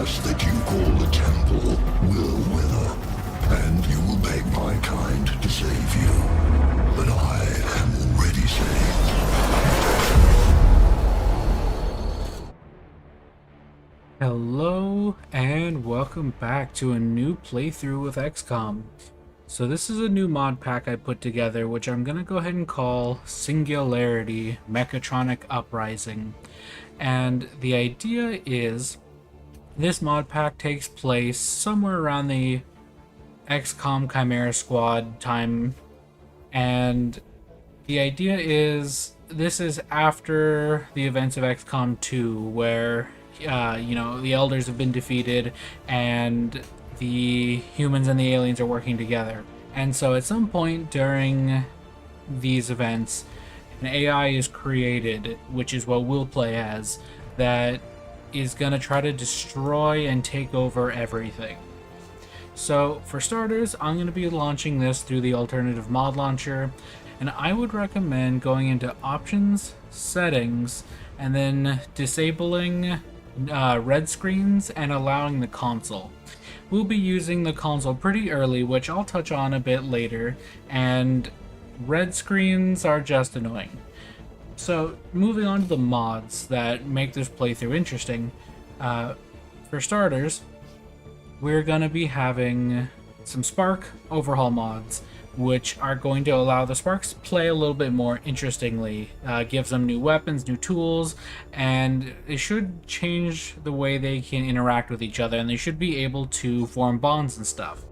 grass that you call a temple will wither, and you will beg my kind to save you. But I am already saved. Hello and welcome back to a new playthrough with Xcom. So this is a new mod pack I put together, which I'm going to go ahead and call Singularity Mechatronic Uprising. And the idea is this mod pack takes place somewhere around the Xcom Chimera Squad time, and the idea is this is after the events of XCOM 2, where the elders have been defeated and the humans and the aliens are working together. And so at some point during these events, an AI is created, which is what we'll play as, that is going to try to destroy and take over everything. So for starters, I'm going to be launching this through the alternative mod launcher, and I would recommend going into options, settings, and then disabling red screens and allowing the console. We'll be using the console pretty early, which I'll touch on a bit later, and red screens are just annoying. So moving on to the mods that make this playthrough interesting. For starters, we're going to be having some Spark overhaul mods, which are going to allow the Sparks to play a little bit more interestingly. Gives them new weapons, new tools, and it should change the way they can interact with each other, and they should be able to form bonds and stuff.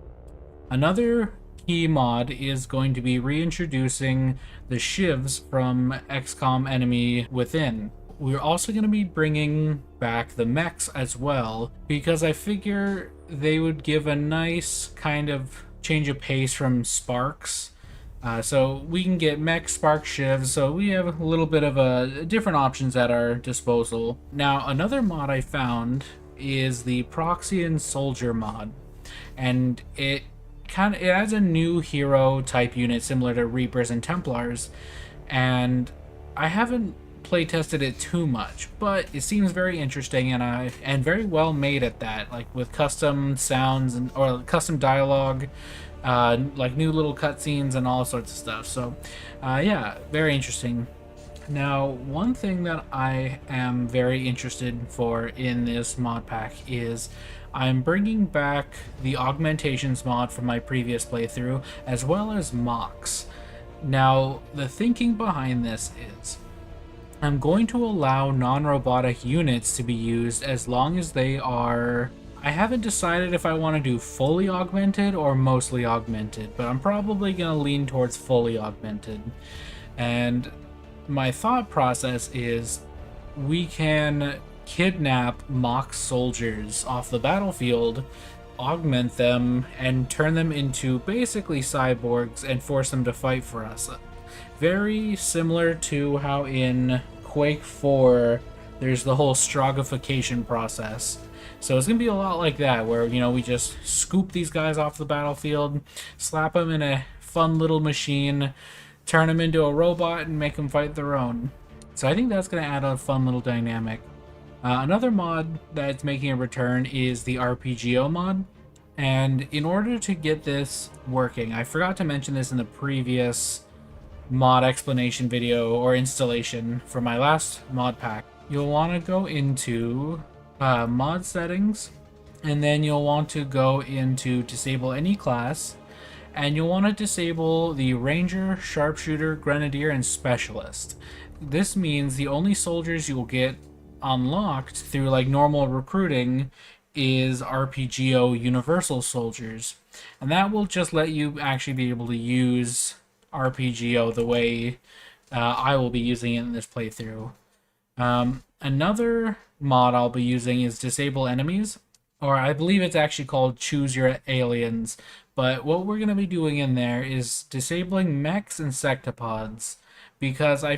Another key mod is going to be reintroducing the shivs from XCOM Enemy Within. We're also going to be bringing back the mechs as well, because I figure they would give a nice kind of change of pace from Sparks. So we can get mech, Spark, shivs, so we have a little bit of different options at our disposal. Now, another mod I found is the Proxy and Soldier mod, and it adds a new hero type unit similar to Reapers and Templars, and I haven't play tested it too much, but it seems very interesting and very well made at that, like with custom sounds or custom dialogue, like new little cutscenes and all sorts of stuff. So yeah, very interesting. Now, one thing that I am very interested for in this mod pack is I'm bringing back the augmentations mod from my previous playthrough, as well as mocks. Now, the thinking behind this is I'm going to allow non-robotic units to be used as long as they are... I haven't decided if I want to do fully augmented or mostly augmented, but I'm probably going to lean towards fully augmented. And my thought process is we can kidnap mock soldiers off the battlefield, augment them, and turn them into basically cyborgs and force them to fight for us. Very similar to how in Quake 4 there's the whole strogification process. So it's going to be a lot like that, where, we just scoop these guys off the battlefield, slap them in a fun little machine, turn them into a robot, and make them fight their own. So I think that's going to add a fun little dynamic. Another mod that's making a return is the RPGO mod. And in order to get this working, I forgot to mention this in the previous mod explanation video or installation for my last mod pack. You'll want to go into mod settings, and then you'll want to go into disable any class, and you'll want to disable the ranger, sharpshooter, grenadier, and specialist. This means the only soldiers you'll get unlocked through like normal recruiting is RPGO universal soldiers, and that will just let you actually be able to use RPGO the way I will be using it in this playthrough. Another mod I'll be using is disable enemies, or I believe it's actually called choose your aliens, but what we're going to be doing in there is disabling mechs and sectopods, because I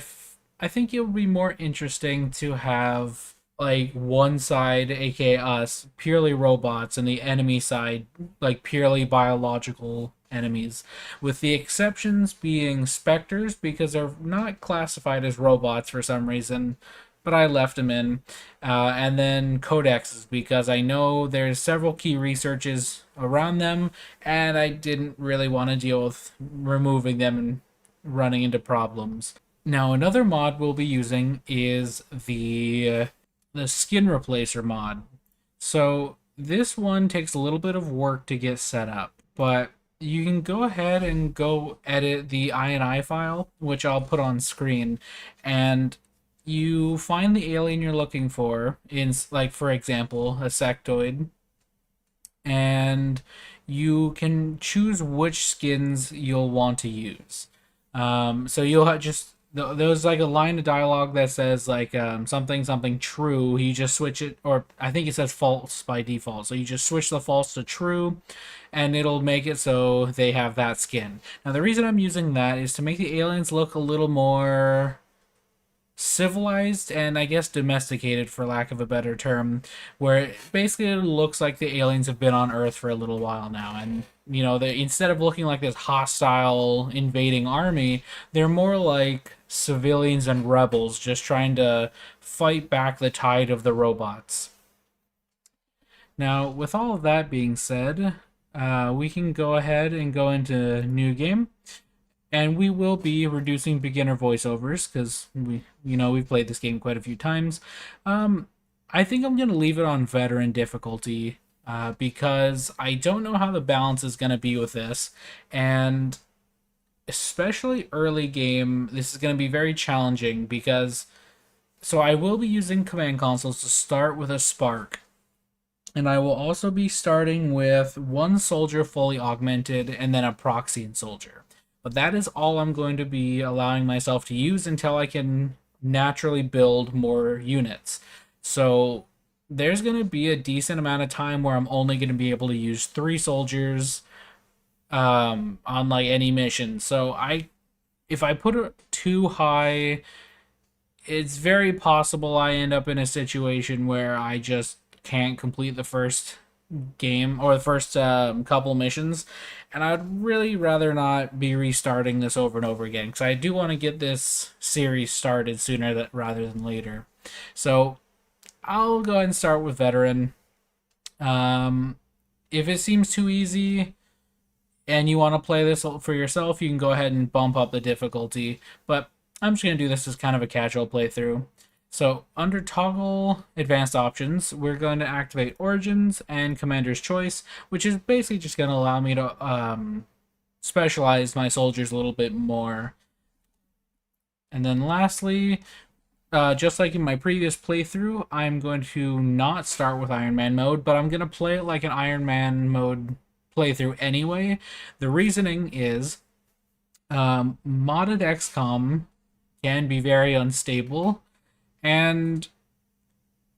think it would be more interesting to have like one side, aka us, purely robots, and the enemy side like purely biological enemies, with the exceptions being specters, because they're not classified as robots for some reason. but I left them in. And then codexes, because I know there's several key researches around them, and I didn't really want to deal with removing them and running into problems. Now, another mod we'll be using is the skin replacer mod. So this one takes a little bit of work to get set up, but you can go ahead and go edit the INI file, which I'll put on screen, and you find the alien you're looking for in, like, for example, a sectoid, and you can choose which skins you'll want to use. So you'll just there's like a line of dialogue that says like something something true. You just switch it, or I think it says false by default. So you just switch the false to true, and it'll make it so they have that skin. Now the reason I'm using that is to make the aliens look a little more civilized and I guess domesticated, for lack of a better term, where it basically looks like the aliens have been on Earth for a little while now, and you know, they, instead of looking like this hostile invading army, they're more like civilians and rebels just trying to fight back the tide of the robots. Now, with all of that being said, we can go ahead and go into new game. And we will be reducing beginner voiceovers because we've played this game quite a few times. I think I'm gonna leave it on veteran difficulty because I don't know how the balance is gonna be with this, and especially early game, this is gonna be very challenging because I will be using command consoles to start with a spark. And I will also be starting with one soldier fully augmented and then a proxying soldier. But that is all I'm going to be allowing myself to use until I can naturally build more units. So there's going to be a decent amount of time where I'm only going to be able to use 3 soldiers on like any mission. So if I put it too high, it's very possible I end up in a situation where I just can't complete the first game or the first couple missions, and I'd really rather not be restarting this over and over again because I do want to get this series started sooner rather than later. So I'll go ahead and start with veteran. If it seems too easy and you want to play this for yourself, you can go ahead and bump up the difficulty, but I'm just going to do this as kind of a casual playthrough. So under toggle advanced options, we're going to activate origins and commander's choice, which is basically just going to allow me to specialize my soldiers a little bit more. And then lastly, just like in my previous playthrough, I'm going to not start with Iron Man mode, but I'm going to play it like an Iron Man mode playthrough anyway. The reasoning is modded Xcom can be very unstable, and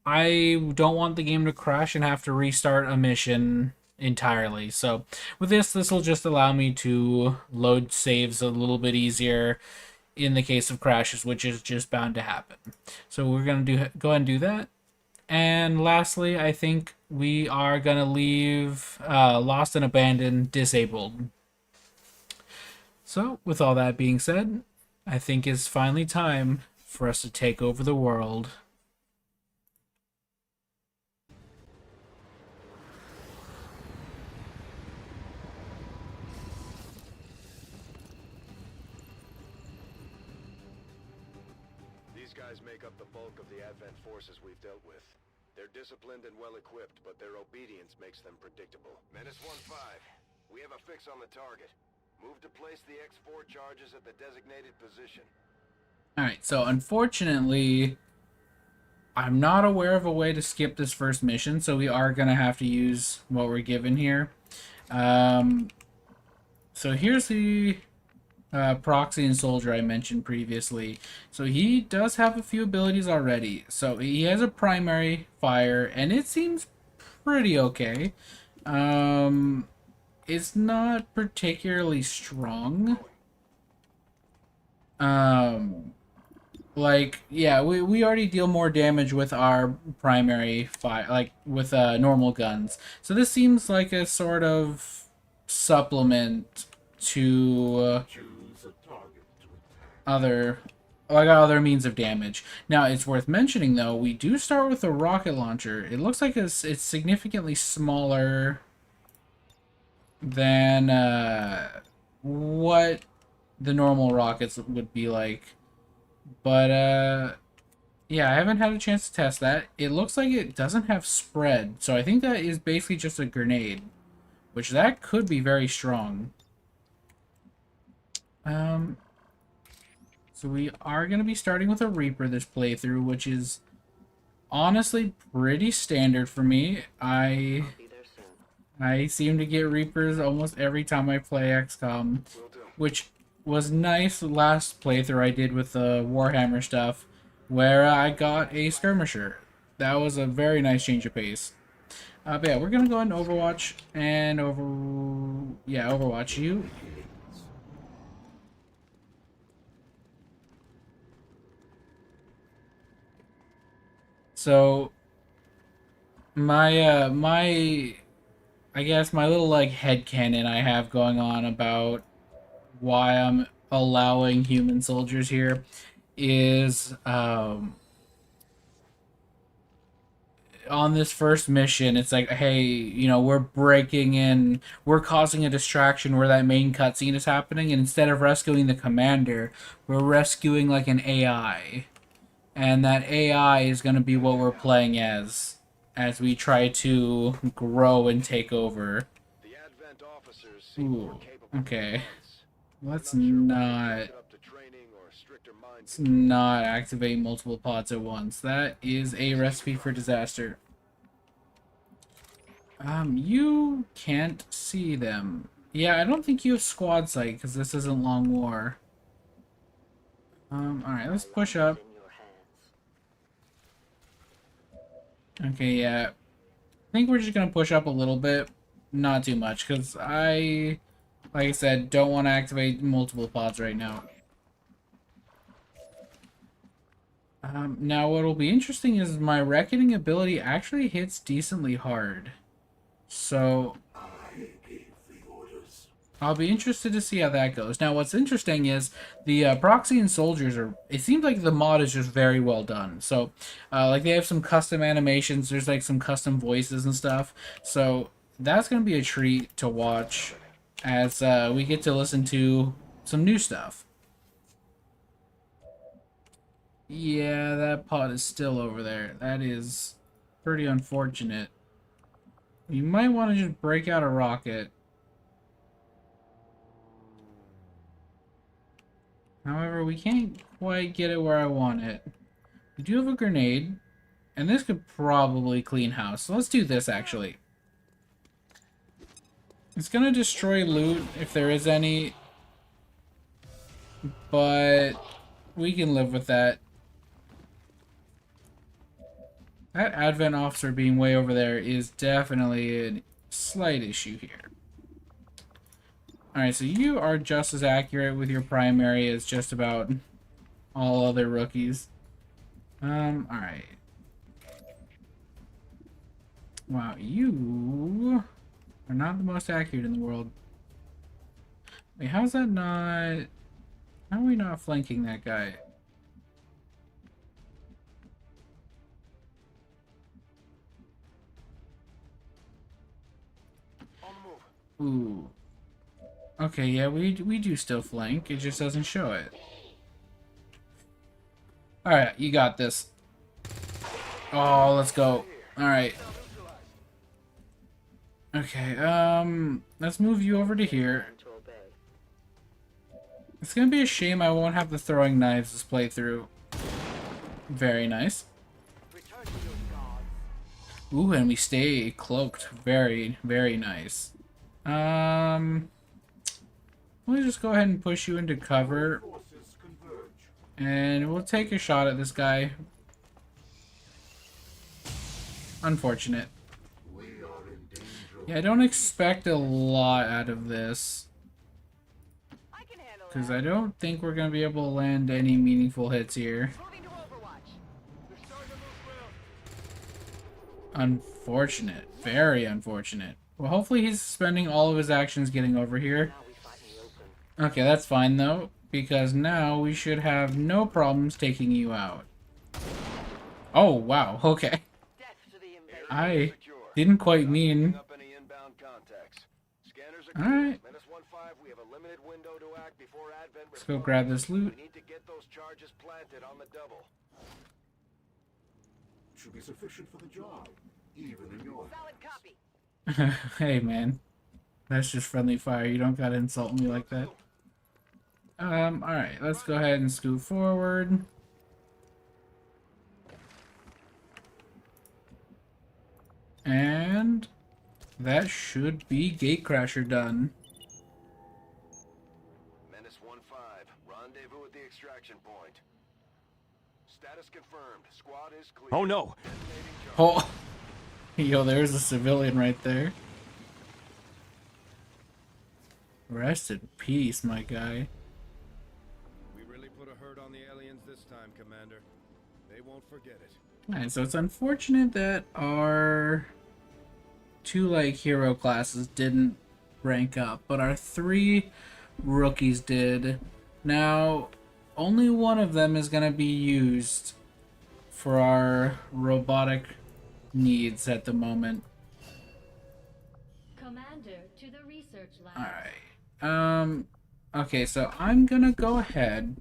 I don't want the game to crash and have to restart a mission entirely. So with this will just allow me to load saves a little bit easier in the case of crashes, which is just bound to happen. So we're going to go ahead and do that. And lastly, I think we are going to leave Lost and Abandoned disabled. So with all that being said, I think it's finally time for us to take over the world. These guys make up the bulk of the Advent forces we've dealt with. They're disciplined and well-equipped, but their obedience makes them predictable. Menace 1-5, we have a fix on the target. Move to place the X4 charges at the designated position. Alright, so unfortunately, I'm not aware of a way to skip this first mission, so we are going to have to use what we're given here. So here's the proxy and soldier I mentioned previously. So he does have a few abilities already. So he has a primary fire, and it seems pretty okay. It's not particularly strong. Like, yeah, we already deal more damage with our primary fire, like with normal guns. So this seems like a sort of supplement to other I got other means of damage. Now, it's worth mentioning, though, we do start with a rocket launcher. It looks like it's significantly smaller than what the normal rockets would be like. But, yeah, I haven't had a chance to test that. It looks like it doesn't have spread, so I think that is basically just a grenade, which that could be very strong. So we are going to be starting with a Reaper this playthrough, which is honestly pretty standard for me. I seem to get Reapers almost every time I play XCOM, which was nice last playthrough I did with the Warhammer stuff, where I got a Skirmisher. That was a very nice change of pace. But yeah, we're going to go into Overwatch, and Overwatch you. So, I guess my little, like, headcanon I have going on about why I'm allowing human soldiers here is, on this first mission, it's like, hey, you know, we're breaking in, we're causing a distraction where that main cutscene is happening, and instead of rescuing the commander, we're rescuing, like, an AI. And that AI is going to be what we're playing as we try to grow and take over. Ooh, okay. Let's not activate multiple pods at once. That is a recipe for disaster. You can't see them. Yeah, I don't think you have squad sight because this isn't Long War. Alright, let's push up. Okay, yeah. I think we're just gonna push up a little bit. Not too much, because like I said, don't want to activate multiple pods right now. Now what'll be interesting is my reckoning ability actually hits decently hard. So I'll be interested to see how that goes. Now, what's interesting is the proxy and soldiers are... It seems like the mod is just very well done. So, like, they have some custom animations. There's, like, some custom voices and stuff. So, that's going to be a treat to watch as we get to listen to some new stuff. Yeah, that pod is still over there. That is pretty unfortunate. You might want to just break out a rocket. However, we can't quite get it where I want it. We do have a grenade, and this could probably clean house. So let's do this, actually. It's going to destroy loot, if there is any, but we can live with that. That Advent officer being way over there is definitely a slight issue here. Alright, so you are just as accurate with your primary as just about all other rookies. Alright. Wow, you are not the most accurate in the world. Wait, how's that not... How are we not flanking that guy? Ooh. Okay, yeah, we do still flank. It just doesn't show it. Alright, you got this. Oh, let's go. Alright. Okay, let's move you over to here. It's gonna be a shame I won't have the throwing knives this playthrough. Very nice. Ooh, and we stay cloaked. Very, very nice. Let me just go ahead and push you into cover. And we'll take a shot at this guy. Unfortunate. Yeah, I don't expect a lot out of this. Because I don't think we're going to be able to land any meaningful hits here. Unfortunate. Very unfortunate. Well, hopefully he's spending all of his actions getting over here. Okay, that's fine, though. because now we should have no problems taking you out. Oh, wow, okay. I didn't quite mean... Alright. Let's go grab this loot. We need to get those charges planted on the double. Should be sufficient for the job, even in your Solid copy. Hey, man. That's just friendly fire. You don't gotta insult me like that. Alright, let's go ahead and scoot forward. And that should be Gatecrasher done. Menace 1-5, rendezvous at the extraction point. Status confirmed. Squad is clear. Oh no! Oh, yo, there's a civilian right there. Rest in peace, my guy. We really put a hurt on the aliens this time, Commander. They won't forget it. Alright, so it's unfortunate that our two, like, hero classes didn't rank up, but our 3 rookies did. Now, only one of them is going to be used for our robotic needs at the moment. Commander, to the research lab. Alright. Okay, so I'm gonna go ahead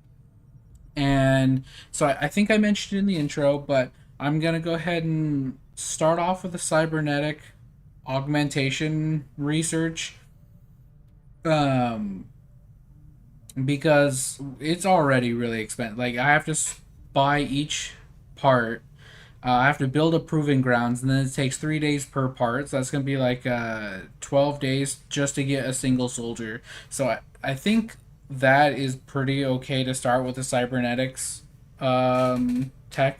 and... So I think I mentioned in the intro, but I'm gonna go ahead and start off with the cybernetic augmentation research. Because it's already really expensive. Like, I have to buy each part. I have to build a proving grounds, and then it takes 3 days per part. So that's going to be like 12 days just to get a single soldier. So I think that is pretty okay to start with the cybernetics tech.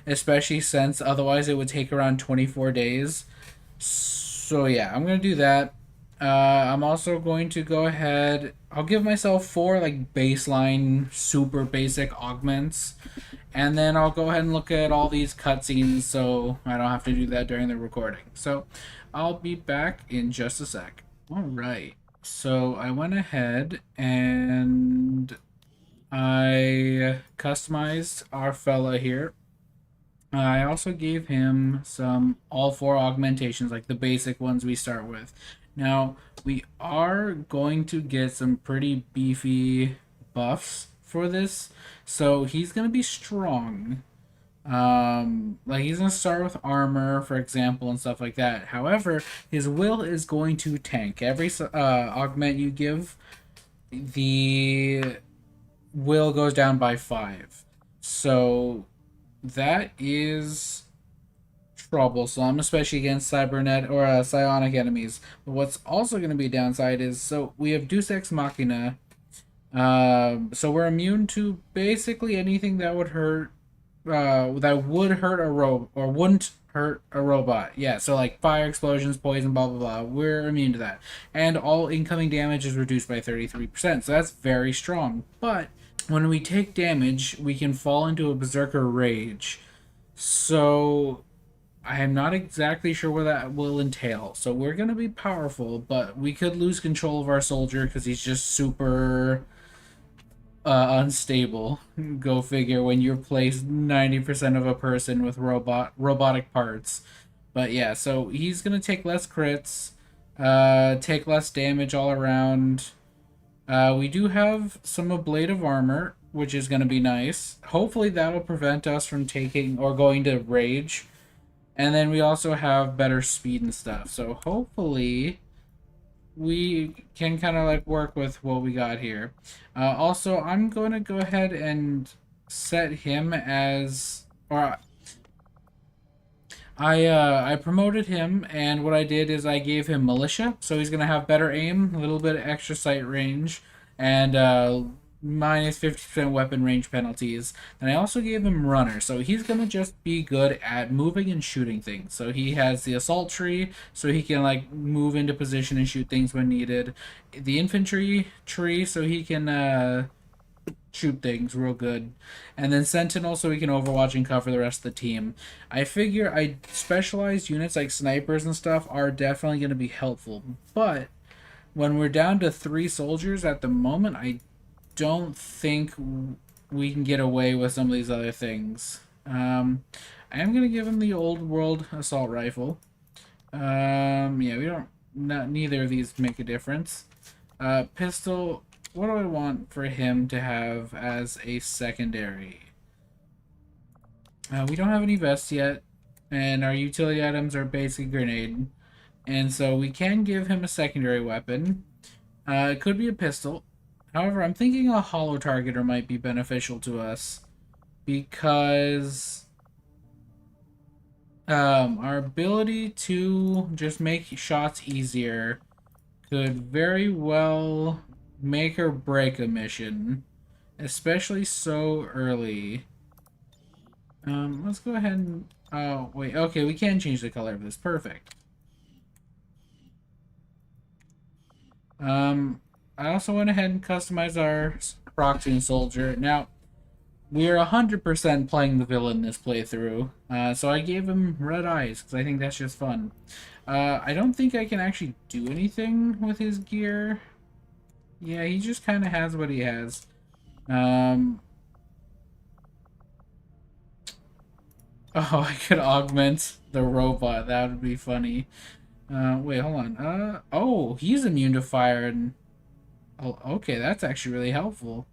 Especially since otherwise it would take around 24 days. So yeah, I'm going to do that. I'm also going to go ahead... I'll give myself 4 like baseline super basic augments. And then I'll go ahead and look at all these cutscenes so I don't have to do that during the recording. So I'll be back in just a sec. Alright, so I went ahead and I customized our fella here. I also gave him all 4 augmentations, like the basic ones we start with. Now, we are going to get some pretty beefy buffs for this, so he's going to be strong. Like, he's going to start with armor, for example, and stuff like that. However, his will is going to tank. Every augment you give, the will goes down by 5. So that is troublesome, especially against cybernet or psionic enemies. But what's also going to be a downside is, so we have Deus Ex Machina. So we're immune to basically anything that would hurt, that would hurt a robot or wouldn't hurt a robot. Yeah, so like fire, explosions, poison, blah blah blah. We're immune to that, and all incoming damage is reduced by 33%. So that's very strong. But when we take damage, we can fall into a berserker rage. So I am not exactly sure what that will entail. So we're going to be powerful, but we could lose control of our soldier because he's just super unstable. Go figure, when you're placed 90% of a person with robotic parts. But yeah, so he's going to take less crits, take less damage all around. We do have some ablative armor, which is going to be nice. Hopefully that'll prevent us from taking or going to rage. And then we also have better speed and stuff. So hopefully we can kind of like work with what we got here. Also, I'm going to go ahead and set him as... or I promoted him, and what I did is I gave him militia, so he's going to have better aim, a little bit of extra sight range, and minus 50% weapon range penalties. And I also gave him runner, so he's going to just be good at moving and shooting things. So he has the assault tree, so he can like move into position and shoot things when needed. The infantry tree, so he can shoot things real good. And then sentinel, so we can overwatch and cover the rest of the team. I figure specialized units like snipers and stuff are definitely going to be helpful, but when we're down to 3 soldiers at the moment, I don't think we can get away with some of these other things. I am gonna give him the old world assault rifle. Yeah, we don't. Neither of these make a difference. Pistol. What do I want for him to have as a secondary? We don't have any vests yet, and our utility items are basically grenade. And so we can give him a secondary weapon. It could be a pistol. However, I'm thinking a hollow targeter might be beneficial to us because our ability to just make shots easier could very well make or break a mission, especially so early. Let's go ahead and... Oh, wait. Okay, we can change the color of this. Perfect. I also went ahead and customized our proxy soldier. Now, we are 100% playing the villain this playthrough, so I gave him red eyes, because I think that's just fun. I don't think I can actually do anything with his gear. Yeah, he just kind of has what he has. Oh, I could augment the robot. That would be funny. Wait, hold on. Oh, he's immune to fire and... Oh, okay, that's actually really helpful.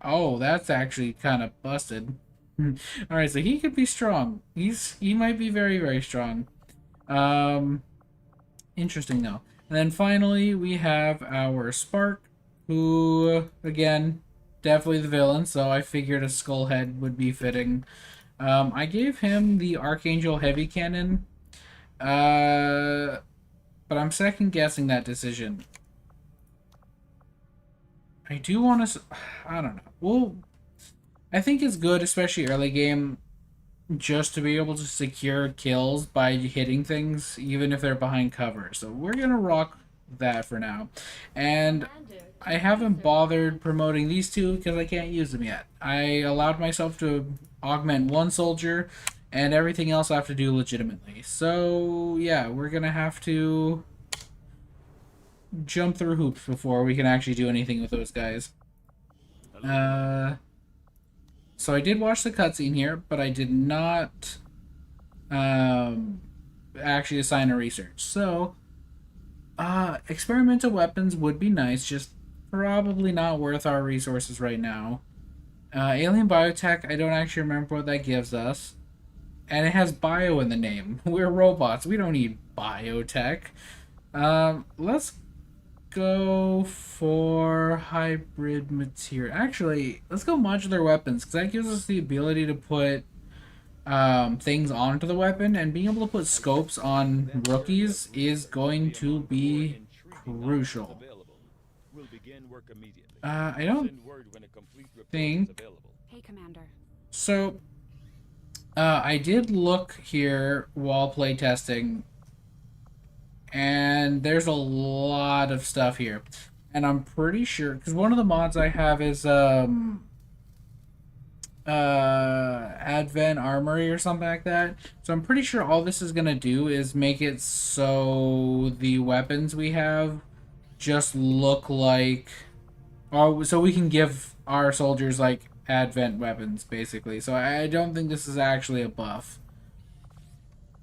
Oh, that's actually kind of busted. Alright, so he could be strong. He might be very, very strong. Interesting, though. And then finally, we have our Spark, who, again, definitely the villain, so I figured a skull head would be fitting. I gave him the Archangel Heavy Cannon, but I'm second guessing that decision. I do want to... I don't know. Well, I think it's good, especially early game, just to be able to secure kills by hitting things, even if they're behind cover. So we're going to rock that for now. And I haven't bothered promoting these two because I can't use them yet. I allowed myself to augment one soldier, and everything else I have to do legitimately. So, yeah, we're going to have to jump through hoops before we can actually do anything with those guys. So I did watch the cutscene here, but I did not actually assign a research. So, experimental weapons would be nice, just probably not worth our resources right now. Alien biotech, I don't actually remember what that gives us. And it has bio in the name. We're robots. We don't need biotech. Let's go for hybrid material. Actually, let's go modular weapons, because that gives us the ability to put things onto the weapon, and being able to put scopes on rookies is going to be crucial. I don't think... Hey, Commander. So, I did look here while playtesting, and there's a lot of stuff here. And I'm pretty sure, because one of the mods I have is Advent Armory or something like that. So I'm pretty sure all this is going to do is make it so the weapons we have just look like... Oh, so we can give our soldiers, like, Advent weapons, basically. So I don't think this is actually a buff.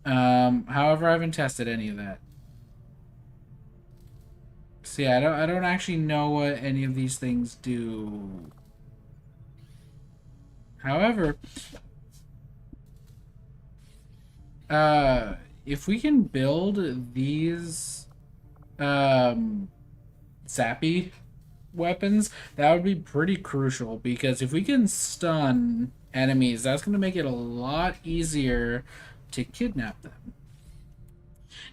However, I haven't tested any of that. So yeah, I don't actually know what any of these things do. However, if we can build these zappy weapons, that would be pretty crucial, because if we can stun enemies, that's going to make it a lot easier to kidnap them.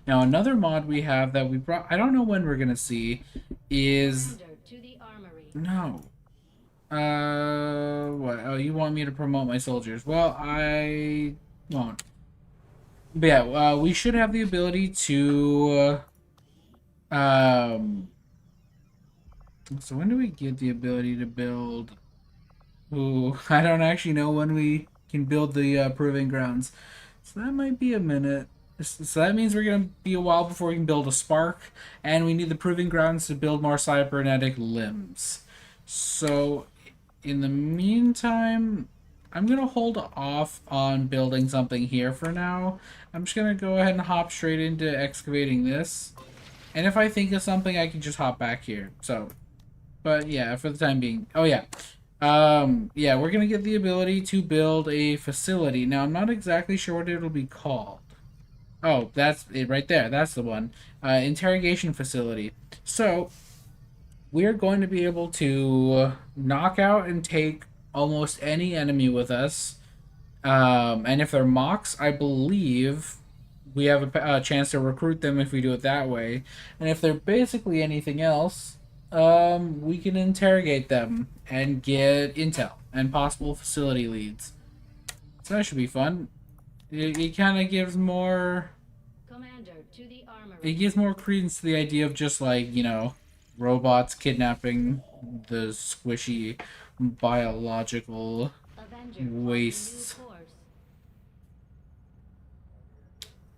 Now, another mod we have that we brought, I don't know when we're going to see, is... To the armory. No. What? Oh, you want me to promote my soldiers? Well, I won't. But yeah, we should have the ability to... So when do we get the ability to build... Ooh, I don't actually know when we can build the Proving Grounds. So that might be a minute. So that means we're going to be a while before we can build a spark, and we need the proving grounds to build more cybernetic limbs. So, in the meantime, I'm going to hold off on building something here for now. I'm just going to go ahead and hop straight into excavating this. And if I think of something, I can just hop back here. So, but yeah, for the time being. Oh, yeah. Yeah, we're going to get the ability to build a facility. Now, I'm not exactly sure what it'll be called. Oh, that's it right there. That's the one. Interrogation facility. So, we're going to be able to knock out and take almost any enemy with us. And if they're mocks, I believe we have a chance to recruit them if we do it that way. And if they're basically anything else, we can interrogate them and get intel and possible facility leads. So that should be fun. It kind of gives more... Commander, to the armory. It gives more credence to the idea of just like, you know, robots kidnapping the squishy biological Avenger, wastes. new course.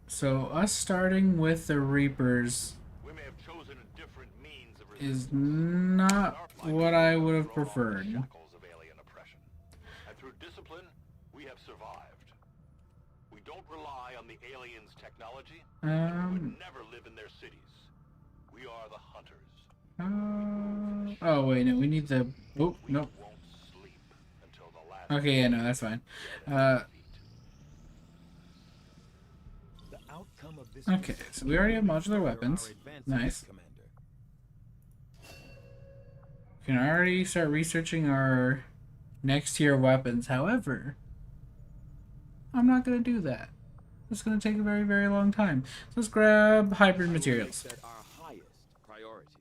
So us starting with the Reapers We may have chosen a different means of is not what I would have preferred. shackles of alien oppression. And through discipline, we have survived. We don't rely on the aliens' technology. We would never live in their cities. We are the hunters. Oh wait, no, we need the... Oh, nope. We won't sleep until the last Okay, yeah, no, that's fine. The outcome of this Okay, so we already have modular weapons. Nice. Commander. We can already start researching our next tier weapons. However, I'm not going to do that. It's going to take a very, very long time. So let's grab hybrid materials. Set our highest priority.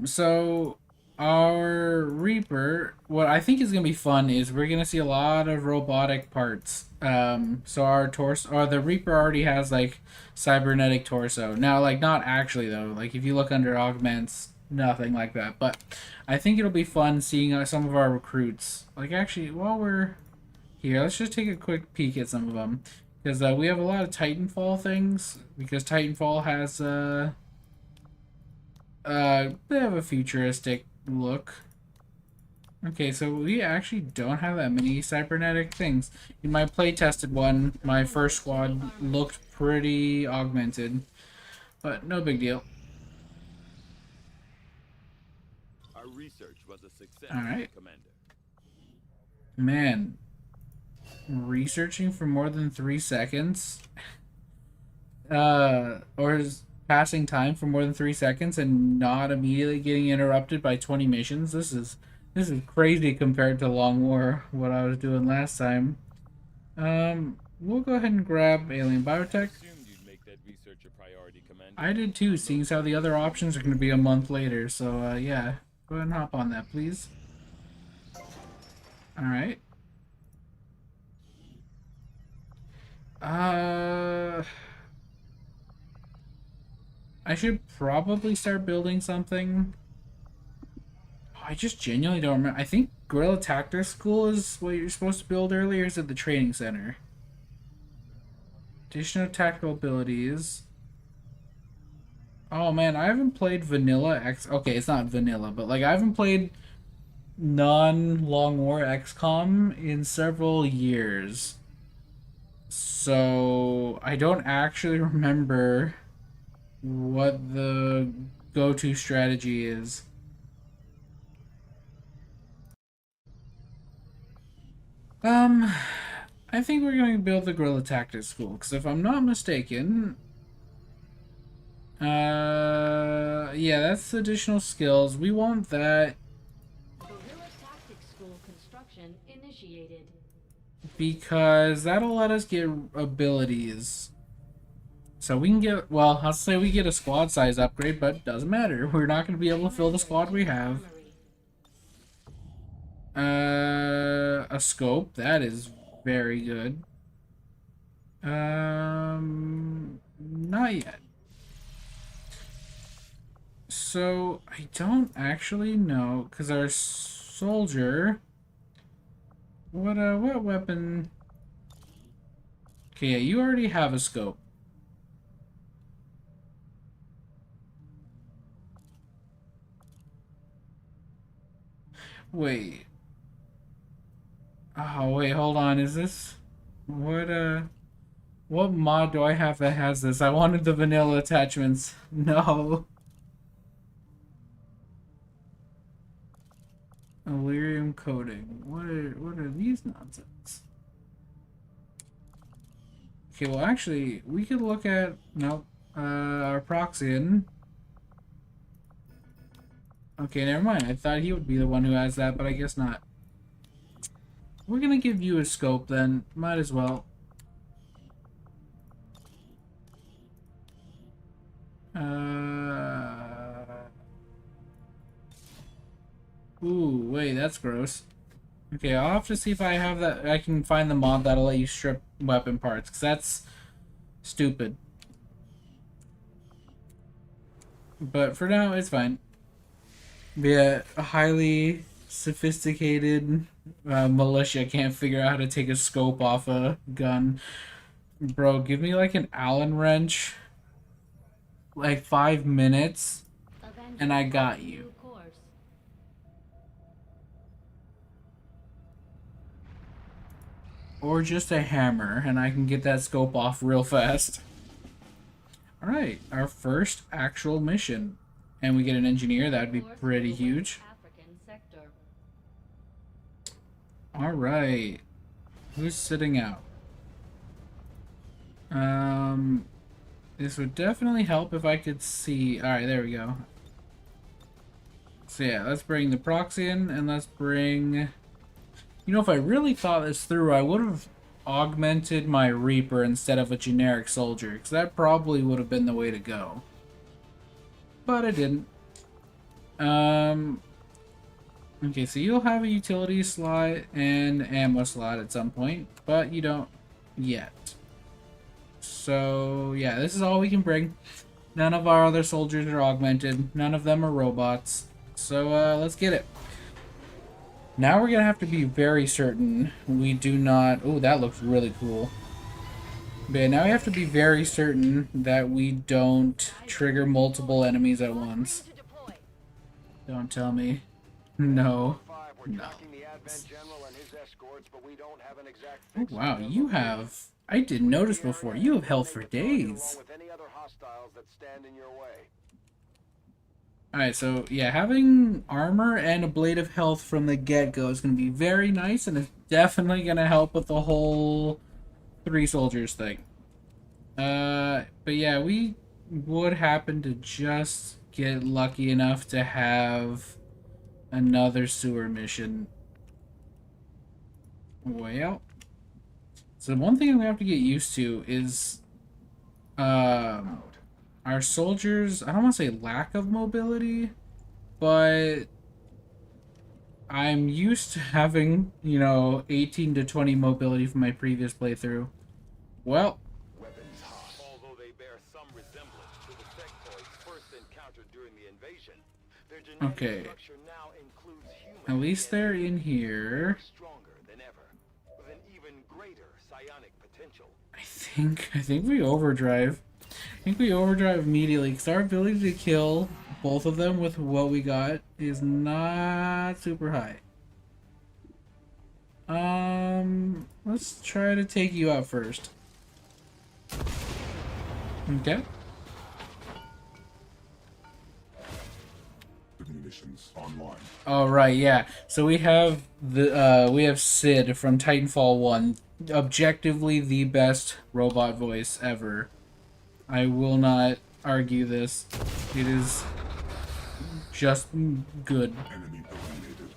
So our Reaper, what I think is going to be fun is we're going to see a lot of robotic parts. So our torso, or the Reaper already has like cybernetic torso. Now, like not actually though, like if you look under augments, nothing like that. But I think it'll be fun seeing some of our recruits. Like actually, while we're here, let's just take a quick peek at some of them. Because we have a lot of Titanfall things. Because Titanfall has they have a futuristic look. Okay, so we actually don't have that many cybernetic things. In my play-tested one, my first squad looked pretty augmented. But no big deal. Our research was a success, Alright. Commander. Man. Researching for more than 3 seconds? Or is passing time for more than 3 seconds and not immediately getting interrupted by 20 missions? This is crazy compared to Long War, what I was doing last time. We'll go ahead and grab Alien Biotech. Assumed you'd make that research a priority, Commander. I did too, seeing as how the other options are going to be a month later. So, yeah. Go ahead and hop on that, please. Alright. I should probably start building something. Oh, I just genuinely don't remember. I think Guerrilla Tactics School is what you're supposed to build earlier. Is at the training center. Additional tactical abilities. Oh man, I haven't played Vanilla X. Okay, it's not vanilla, but like I haven't played non-Long War XCOM in several years. So I don't actually remember what the go-to strategy is. I think we're going to build the Guerrilla Tactics School, because if I'm not mistaken, yeah, that's additional skills. We want that Guerrilla Tactics School construction initiated. because that'll let us get abilities. So we can get, well, I'll say we get a squad size upgrade, but doesn't matter. We're not going to be able to fill the squad we have. A scope, that is very good. Not yet. So I don't actually know, because our soldier, what weapon? Okay, yeah, you already have a scope. Wait. Oh, wait, hold on. Is this... What mod do I have that has this? I wanted the vanilla attachments. No. Illyrium coating. What are these nonsense? Okay, well actually, we could look at... Nope. Our Proxian. Okay, never mind. I thought he would be the one who has that, but I guess not. We're gonna give you a scope then. Might as well. Ooh, wait, that's gross. Okay, I'll have to see if I have that. I can find the mod that'll let you strip weapon parts, because that's stupid. But for now, it's fine. Yeah, a highly sophisticated militia can't figure out how to take a scope off a gun. Bro, give me like an Allen wrench, like 5 minutes, and I got you. Or just a hammer, and I can get that scope off real fast. Alright, our first actual mission. And we get an engineer, that'd be pretty huge. Alright. Who's sitting out? This would definitely help if I could see. Alright, there we go. So yeah, let's bring the proxy in, and let's bring... You know, if I really thought this through, I would have augmented my Reaper instead of a generic soldier, because that probably would have been the way to go. But I didn't. Okay, so you'll have a utility slot and ammo slot at some point, but you don't yet. So, yeah, this is all we can bring. None of our other soldiers are augmented. None of them are robots. So, let's get it. Now we're gonna have to be very certain we do not... Oh, that looks really cool. But yeah, now we have to be very certain that we don't trigger multiple enemies at once. Don't tell me. No. No. Oh, wow, you have... I didn't notice before. You have health for days. Alright, so yeah, having armor and a blade of health from the get-go is going to be very nice, and it's definitely going to help with the whole 3 soldiers thing. But yeah, we would happen to just get lucky enough to have another sewer mission. Well, so one thing I'm going to have to get used to is our soldiers, I don't want to say lack of mobility, but I'm used to having, you know, 18 to 20 mobility from my previous playthrough. Well, although they bear some resemblance to the sectoids first encountered during the invasion, their genetic structure now includes human. At least they're in here. Stronger than ever, with an even greater psionic potential. I think we overdrive. I think we overdrive immediately, because our ability to kill both of them with what we got is not super high. Let's try to take you out first. Okay. Ignitions online. All right, yeah. So we have Sid from Titanfall 1, objectively the best robot voice ever. I will not argue this. It is just good. Enemy eliminated.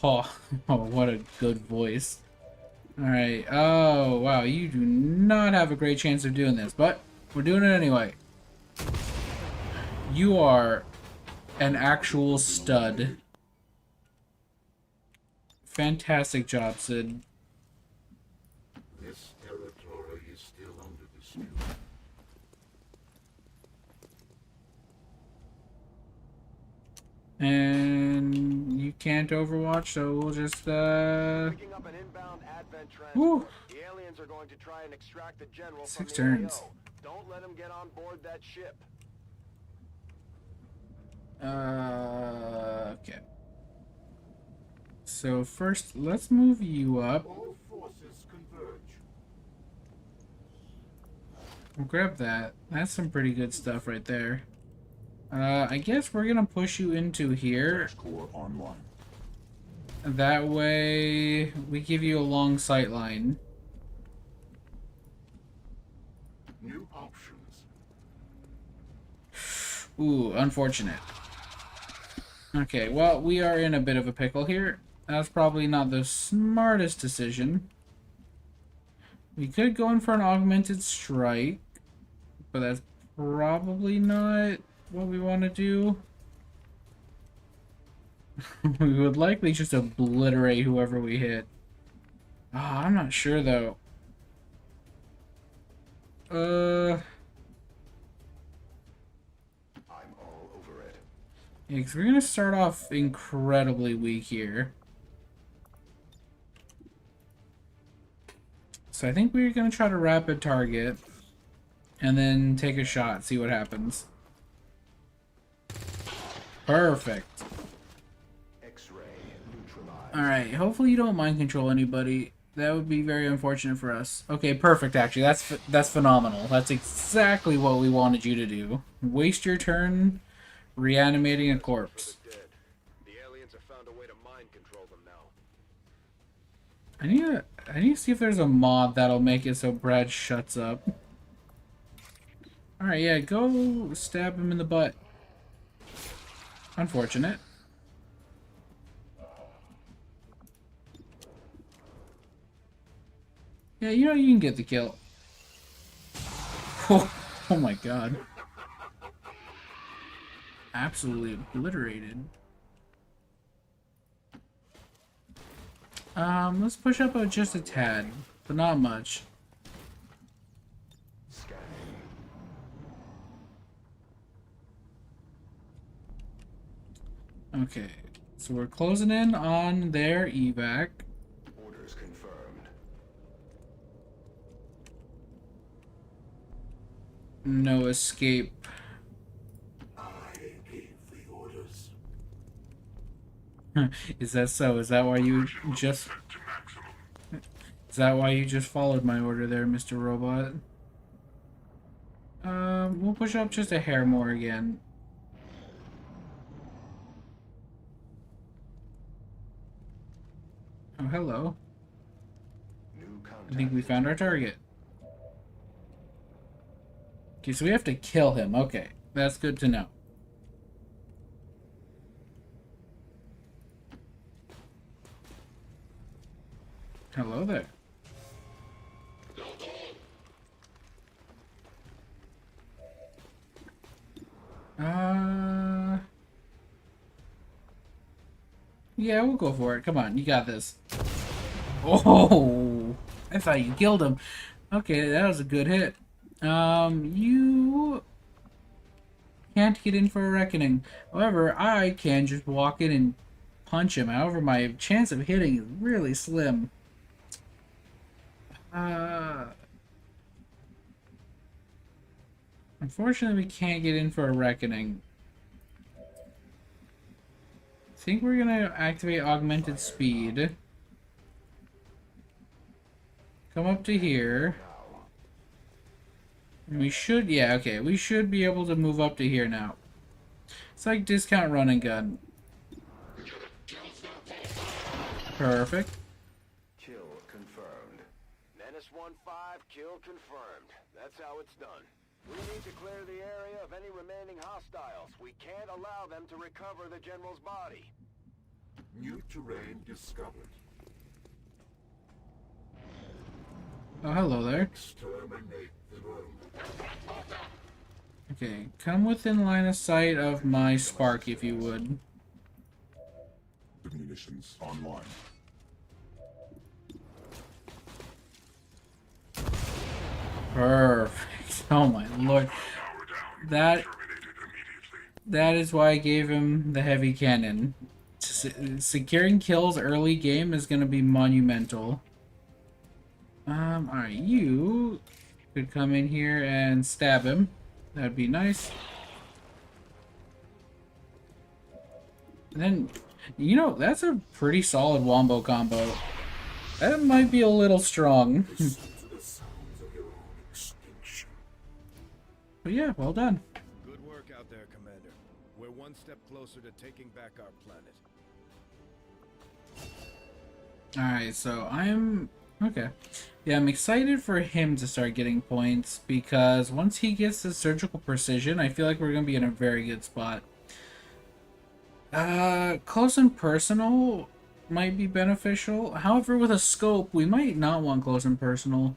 Oh, what a good voice. Alright, oh, wow, you do not have a great chance of doing this, but we're doing it anyway. You are an actual stud. Fantastic job, Sid. This territory is still under dispute. And you can't overwatch, so we'll just Picking up an inbound advent woo. transport. The aliens are going to try and extract the general 6 from the turns. AO. Don't let them get on board that ship. Okay. So first, let's move you up. All forces converge. We'll grab that. That's some pretty good stuff right there. I guess we're gonna push you into here. Core online. That way, we give you a long sight line. New options. Ooh, unfortunate. Okay, well, we are in a bit of a pickle here. That's probably not the smartest decision. We could go in for an augmented strike, but that's probably not what we want to do. We would likely just obliterate whoever we hit. I'm not sure though. I'm all over it. Yeah, 'cause we're gonna start off incredibly weak here. So I think we're gonna try to rapid target and then take a shot, see what happens. Perfect. X-ray neutralized. Alright, hopefully you don't mind control anybody. That would be very unfortunate for us. Okay, perfect actually. That's phenomenal. That's exactly what we wanted you to do. Waste your turn reanimating a corpse. Dead. The aliens have found a way to mind control them now. I need to see if there's a mod that'll make it so Brad shuts up. Alright, yeah, go stab him in the butt. Unfortunate. Yeah, you know you can get the kill. Oh my god. Absolutely obliterated. Let's push up just a tad, but not much. Scanning. Okay, so we're closing in on their evac. Orders confirmed. No escape. I gave the orders. Is that so? Is that why you just... Is that why you just followed my order there, Mr. Robot? We'll push up just a hair more again. Oh, hello. New contact. I think we found our target. Okay, so we have to kill him. Okay, that's good to know. Hello there. Yeah, we'll go for it. Come on, you got this. Oh, I thought you killed him. Okay, that was a good hit. You can't get in for a reckoning. However, I can just walk in and punch him. However, my chance of hitting is really slim. Unfortunately, we can't get in for a reckoning. I think we're gonna activate augmented speed. Come up to here. And we should, yeah, okay, we should be able to move up to here now. It's like discount run and gun. Perfect. Kill confirmed. Menace 1-5, kill confirmed. That's how it's done. We need to clear the area of any remaining hostiles. We can't allow them to recover the general's body. New terrain discovered. Oh, hello there. Exterminate the room. Okay, come within line of sight of my spark, if you would. The munitions online. Perfect. Oh my lord. That is why I gave him the heavy cannon. Securing kills early game is going to be monumental. Alright, you could come in here and stab him. That'd be nice. And then, You know, that's a pretty solid wombo combo. That might be a little strong. But yeah, well done. Good work out there, Commander. We're one step closer to taking back our planet. Alright, so I'm... Okay. Yeah, I'm excited for him to start getting points, because once he gets the surgical precision, I feel like we're going to be in a very good spot. Close and personal might be beneficial. However, with a scope, we might not want close and personal.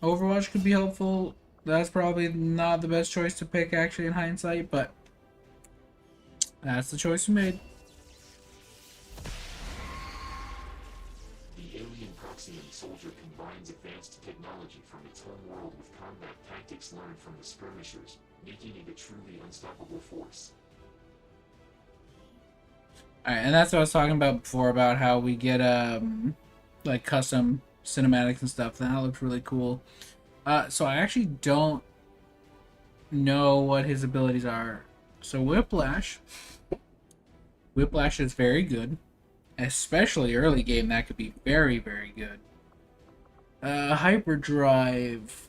Overwatch could be helpful. That's probably not the best choice to pick, actually, in hindsight, but that's the choice we made. The alien Proxian soldier combines advanced technology from its home world with combat tactics learned from the skirmishers, making it a truly unstoppable force. Alright, and that's what I was talking about before, about how we get, like, custom cinematics and stuff. That looks really cool. So I actually don't know what his abilities are. So Whiplash. Whiplash is very good. Especially early game, that could be very, very good. Hyperdrive.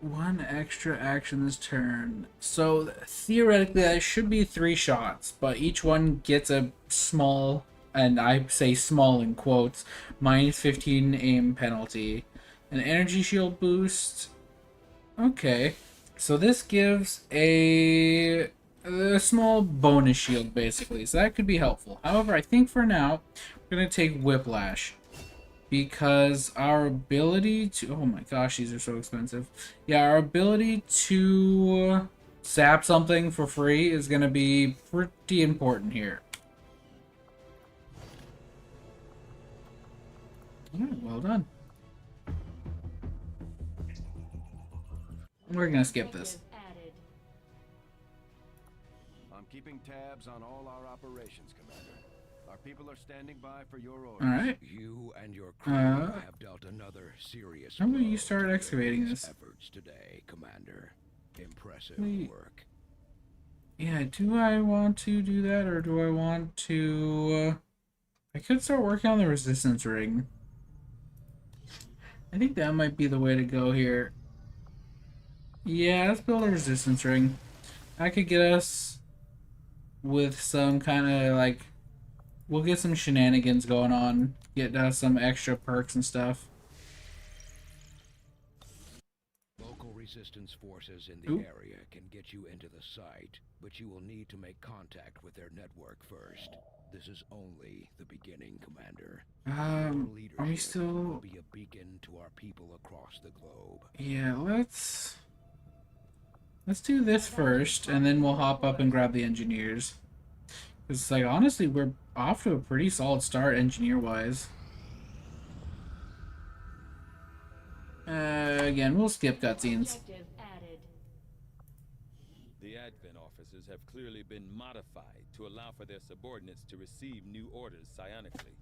One extra action this turn. So theoretically that should be 3 shots, but each one gets a small, and I say small in quotes, minus 15 aim penalty. An energy shield boost. Okay. So this gives a small bonus shield, basically. So that could be helpful. However, I think for now, we're going to take Whiplash. Because our ability to... Oh my gosh, these are so expensive. Yeah, our ability to zap something for free is going to be pretty important here. Alright, well done. We're going to skip this. Added. I'm keeping tabs on all our operations, Commander. Our people are standing by for your orders. Alright. You and your crew have dealt another serious How about you blow start to excavating Gary's this? efforts today, Commander. Impressive Wait. work. Yeah, do I want to do that, or do I want to... I could start working on the resistance ring. I think that might be the way to go here. Yeah, let's build a resistance ring. That could get us with some kind of, like... We'll get some shenanigans going on. Get some extra perks and stuff. Local resistance forces in the Oop. area can get you into the site, but you will need to make contact with their network first. This is only the beginning, Commander. Your Are we leadership still... will be a beacon to our people across the globe. Yeah, let's do this first, and then we'll hop up and grab the engineers. Because, like, honestly, we're off to a pretty solid start engineer-wise. Again, we'll skip cutscenes. Objective added. The advent officers have clearly been modified to allow for their subordinates to receive new orders psionically.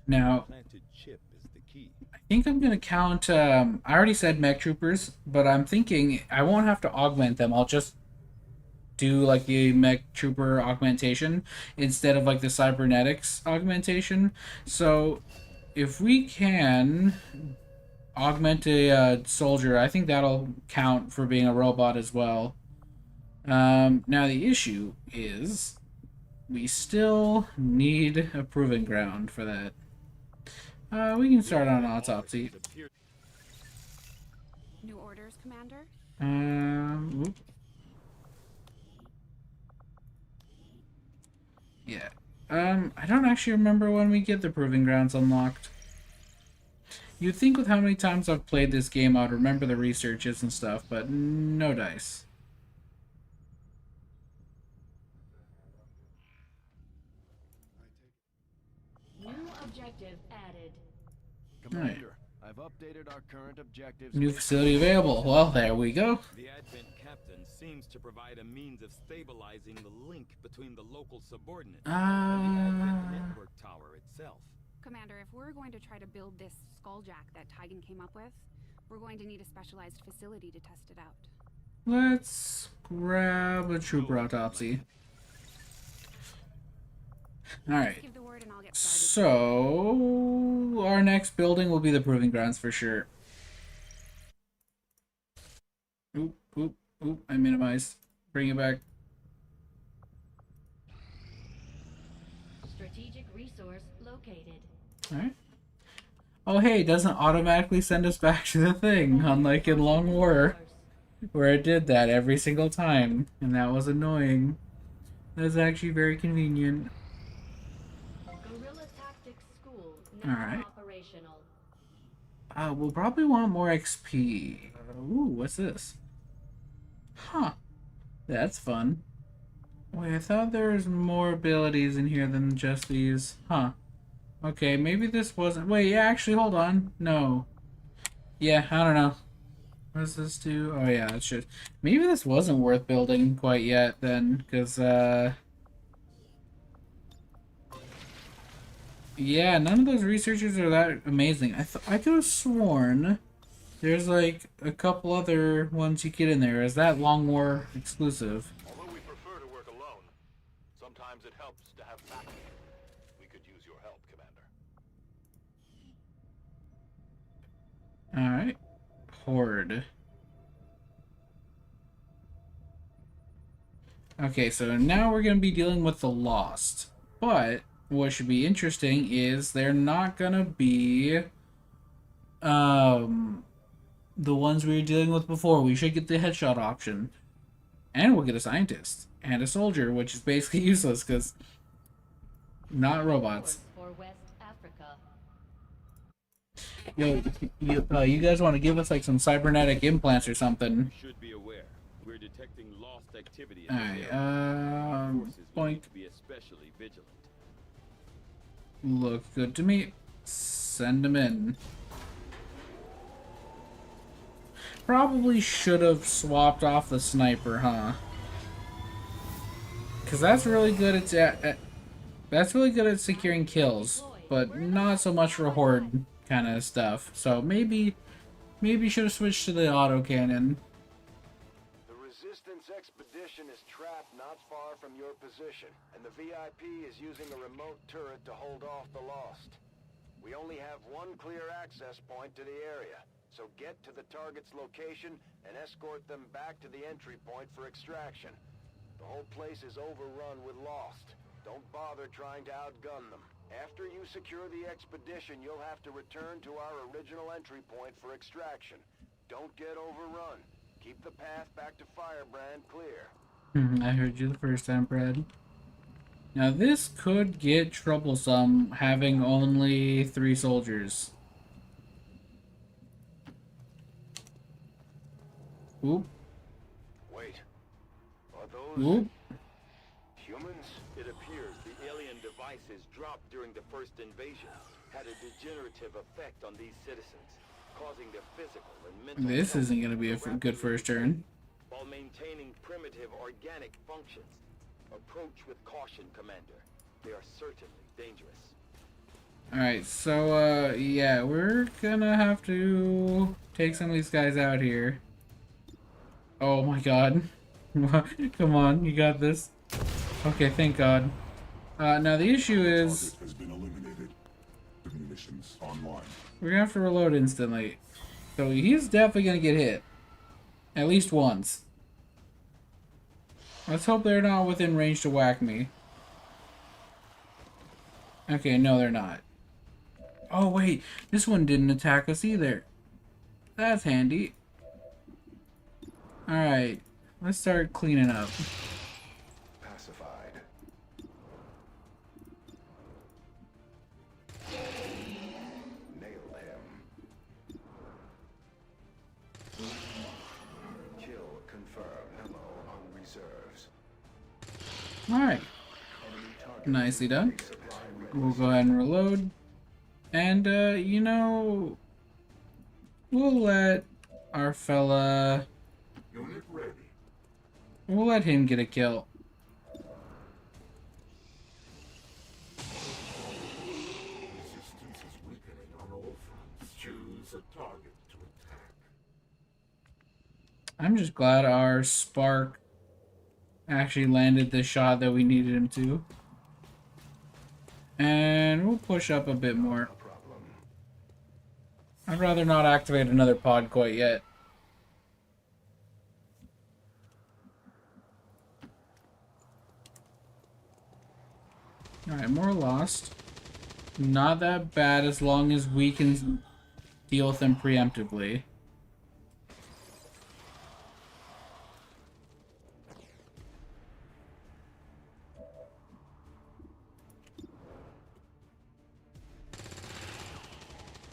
Now, Planted chip is the key. I think I'm going to count, I already said mech troopers, but I'm thinking I won't have to augment them. I'll just do, like, the mech trooper augmentation instead of, like, the cybernetics augmentation. So, if we can augment a soldier, I think that'll count for being a robot as well. Now, the issue is we still need a proving ground for that. We can start on autopsy. New orders, Commander? Whoop. Yeah. I don't actually remember when we get the proving grounds unlocked. You'd think with how many times I've played this game I'd remember the researches and stuff, but no dice. New objective added. Commander, I've updated our current objectives. New facility available. Well, there we go. The advent captain seems to provide a means of stabilizing the link between the local subordinates and the advent network tower itself. Commander, if we're going to try to build this skulljack that Tigan came up with, we're going to need a specialized facility to test it out. Let's grab a trooper autopsy. Alright. Give the word and I'll get started. So, our next building will be the Proving Grounds for sure. Oop, oop, oop, I minimized. Bring it back. Strategic resource located. Alright. Oh hey, it doesn't automatically send us back to the thing, unlike in Long War, where it did that every single time, and that was annoying. That's actually very convenient. Guerrilla Tactics School now Alright. operational. We'll probably want more XP. Ooh, what's this? Huh. That's fun. Wait, I thought there was more abilities in here than just these. Huh. Okay, maybe this wasn't... Wait, yeah, actually, hold on. No. Yeah, I don't know. What does this do? Oh, yeah, it should... Maybe this wasn't worth building quite yet, then, because, yeah, none of those researchers are that amazing. I could have sworn there's, like, a couple other ones you get in there. Is that Long War exclusive? Although we prefer to work alone, sometimes it helps to have backup. We could use your help, Commander. Alright. Horde. Okay, so now we're going to be dealing with the Lost. But what should be interesting is they're not going to be the ones we were dealing with before. We should get the headshot option. And we'll get a scientist. And a soldier, which is basically useless because not robots. For West Africa. Yo, you guys want to give us like some cybernetic implants or something? Should be aware. We're detecting lost activity. Alright, Forces will boink. need to be especially vigilant. Look good to me. Send them in. Probably should have swapped off the sniper, huh? Because that's really good at that's really good at securing kills, but not so much for horde kind of stuff. So maybe should have switched to the autocannon. The Resistance expedition is trapped not far from your position, and the VIP is using a remote turret to hold off the Lost. We only have one clear access point to the area, so get to the target's location and escort them back to the entry point for extraction. The whole place is overrun with Lost. Don't bother trying to outgun them. After you secure the expedition, you'll have to return to our original entry point for extraction. Don't get overrun. Keep the path back to Firebrand clear. I heard you the first time, Brad. Now this could get troublesome having only 3 soldiers. Oop. Wait. Are those Oop. humans? It appears the alien devices dropped during the first invasion had a degenerative effect on these citizens, causing their physical and mental This health isn't going to be a to good first turn. while maintaining primitive organic functions. Approach with caution, Commander. They are certainly dangerous. Alright, so, yeah, we're gonna have to take some of these guys out here. Oh my god. Come on, you got this. Okay, thank god. Now the issue is... Target has been eliminated. The munitions online. we're gonna have to reload instantly. So he's definitely gonna get hit. At least once. Let's hope they're not within range to whack me. Okay, no they're not. Oh wait, this one didn't attack us either. That's handy. Alright, let's start cleaning up. Pacified. Nailed him. Kill confirmed. Ammo on reserves. Alright, Enemy target nicely done. supply We'll go ahead and reload. And, you know, we'll let our fella... Unit ready. we'll let him get a kill. Resistance is weakening on all fronts. Choose a target to I'm just glad our spark actually landed the shot that we needed him to. And we'll push up a bit more. I'd rather not activate another pod quite yet. Alright, more lost. Not that bad as long as we can deal with them preemptively.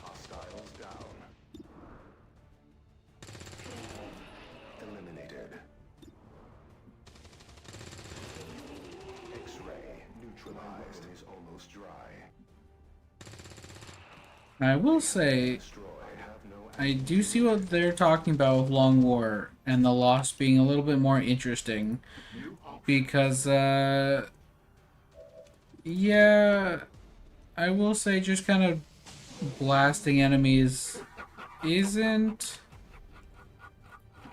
Hostiles down. Eliminated. X-ray neutralized. Is almost dry. I will say, I do see what they're talking about with Long War and the loss being a little bit more interesting. Because, yeah, I will say just kind of blasting enemies isn't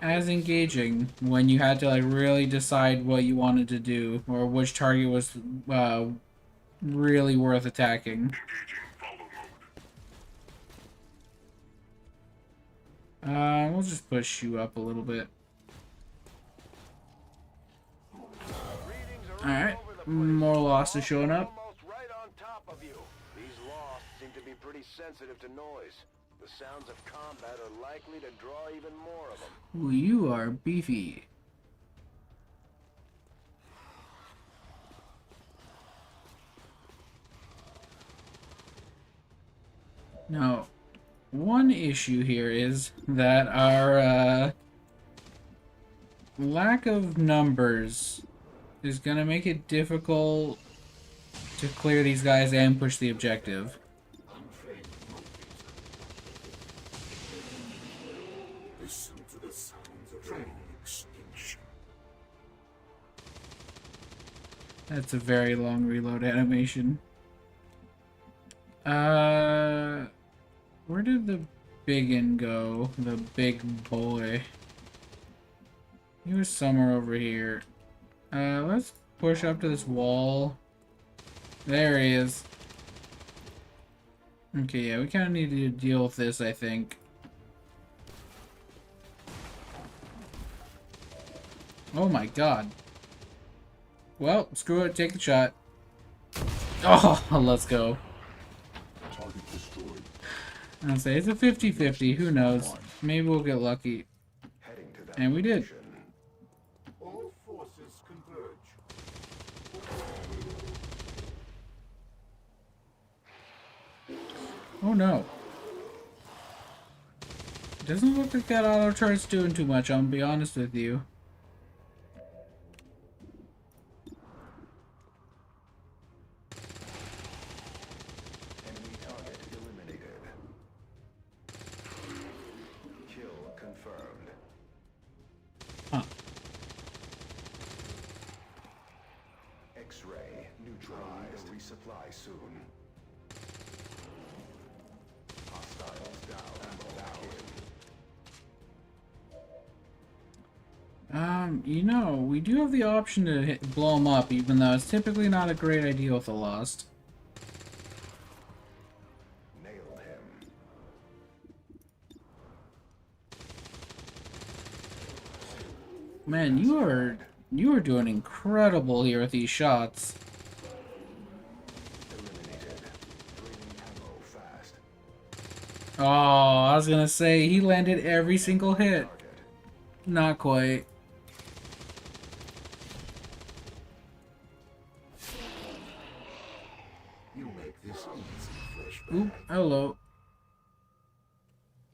as engaging when you had to like really decide what you wanted to do or which target was really worth attacking. We'll just push you up a little bit. Alright, more losses showing up. Almost right on top of you. These lost seem to be pretty sensitive to noise. The sounds of combat are likely to draw even more of them. Ooh, you are beefy. Now, one issue here is that our lack of numbers is gonna make it difficult to clear these guys and push the objective. Listen to the sounds of train extinction. That's a very long reload animation. Where did the biggin go? The big boy. He was somewhere over here. Let's push up to this wall. There he is. Okay, yeah, we kind of need to deal with this, I think. Oh my god. Well, screw it, take the shot. Oh, let's go. Target destroyed. I'll say it's a 50-50, who knows. Maybe we'll get lucky. Heading to that And we did. location. All forces converge. Oh no. Doesn't look like that auto chart's doing too much, I'll be honest with you. Enemy target eliminated. Kill confirmed. Huh. X-ray neutralized. Resupply soon. Hostiles down. You know, we do have the option to blow them up, even though it's typically not a great idea with the Lost. Nailed him. Man, you are doing incredible here with these shots. Eliminated. Draining ammo fast. Oh, I was gonna say, he landed every single hit. Target. Not quite. You make this easy, flashback. Oop, hello.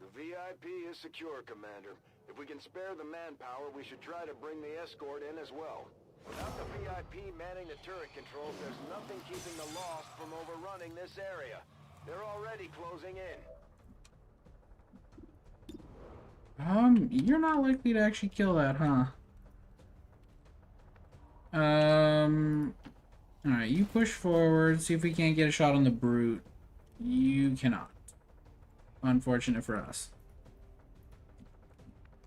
The VIP is secure, Commander. If we can spare the manpower, we should try to bring the escort in as well. Without the VIP manning the turret controls, there's nothing keeping the Lost from overrunning this area. They're already closing in. You're not likely to actually kill that, huh? Alright, you push forward, see if we can't get a shot on the brute. You cannot. Unfortunate for us.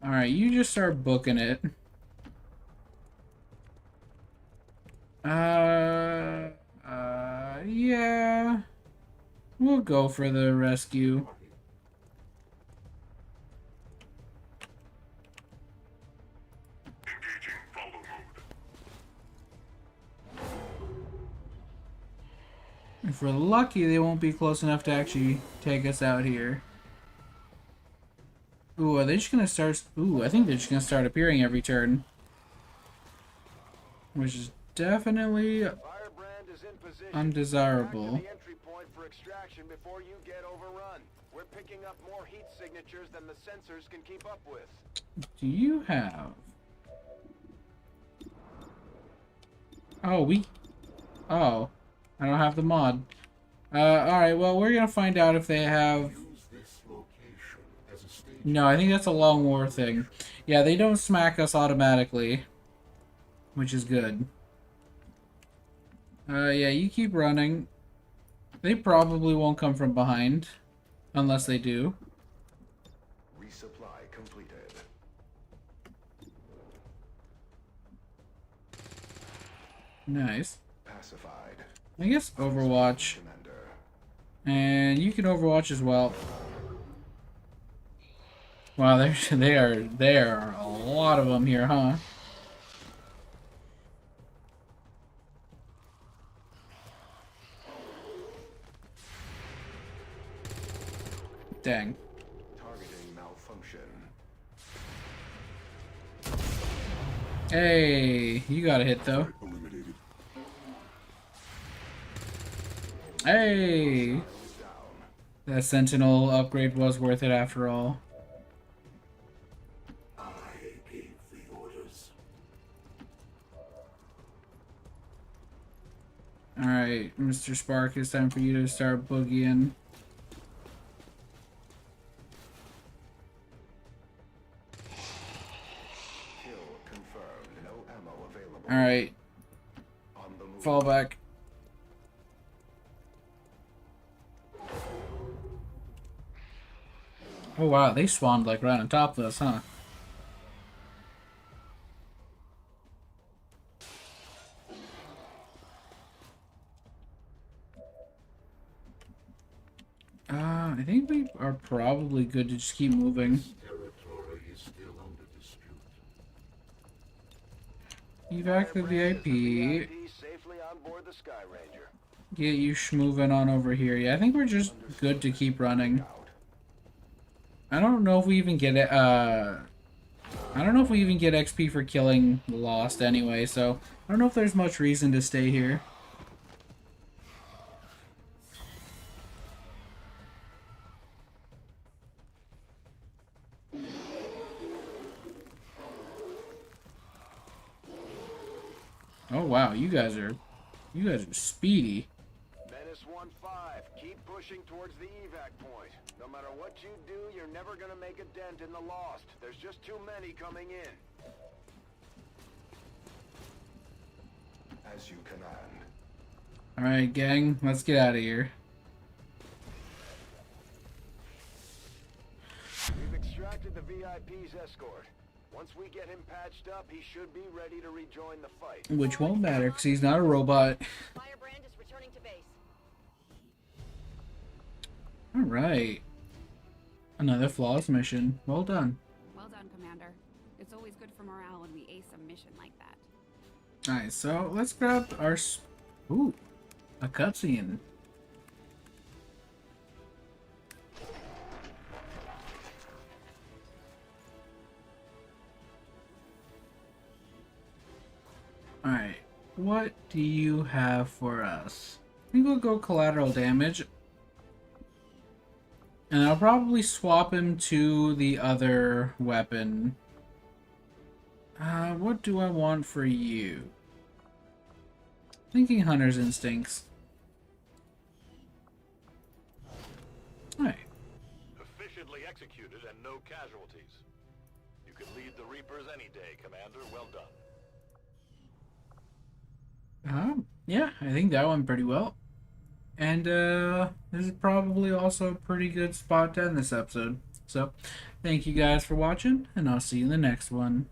Alright, you just start booking it. Yeah. We'll go for the rescue. If we're lucky, they won't be close enough to actually take us out here. Ooh, are they just gonna start? Ooh, I think they're just gonna start appearing every turn. Which is definitely Firebrand is in position. undesirable. Back to the entry point for extraction before you get overrun. We're picking up more heat signatures than the sensors can keep up with. Do you have... Oh, Oh. I don't have the mod. Alright, well, we're gonna find out if they have... No, I think that's a long war thing. Yeah, they don't smack us automatically. Which is good. Yeah, you keep running. They probably won't come from behind. Unless they do. Resupply completed. Nice. Pacified. I guess Overwatch. Commander. And you can Overwatch as well. Wow, there are a lot of them here, huh? Dang. Targeting malfunction. Hey, you got a hit though. Hey! That Sentinel upgrade was worth it after all. Alright, Mr. Spark, it's time for you to start boogieing. Kill confirmed. No ammo available. Alright, On the move. fall back. Oh wow, they spawned like right on top of us, huh? I think we are probably good to just keep moving. Evac the VIP. Safely on board the Sky Ranger. Get you schmoving on over here. Yeah, I think we're just good to keep running. I don't know if we even get it. I don't know if we even get XP for killing Lost anyway, so I don't know if there's much reason to stay here. Oh wow, you guys are speedy. Menace 1-5, keep pushing towards the evac point. No matter what you do, you're never gonna make a dent in the Lost. There's just too many coming in. As you command. Alright, gang, let's get out of here. We've extracted the VIP's escort. Once we get him patched up, he should be ready to rejoin the fight. Which won't matter, because he's not a robot. Firebrand is returning to base. Alright. Another flawless mission. Well done. Well done, Commander. It's always good for morale when we ace a mission like that. Alright, so let's grab our... Ooh, a cutscene. Alright, what do you have for us? I think we'll go collateral damage. And I'll probably swap him to the other weapon. What do I want for you? Thinking Hunter's Instincts. Alright. Efficiently executed and no casualties. You can lead the Reapers any day, Commander. Well done. Yeah, I think that went pretty well. And, this is probably also a pretty good spot to end this episode. So, thank you guys for watching, and I'll see you in the next one.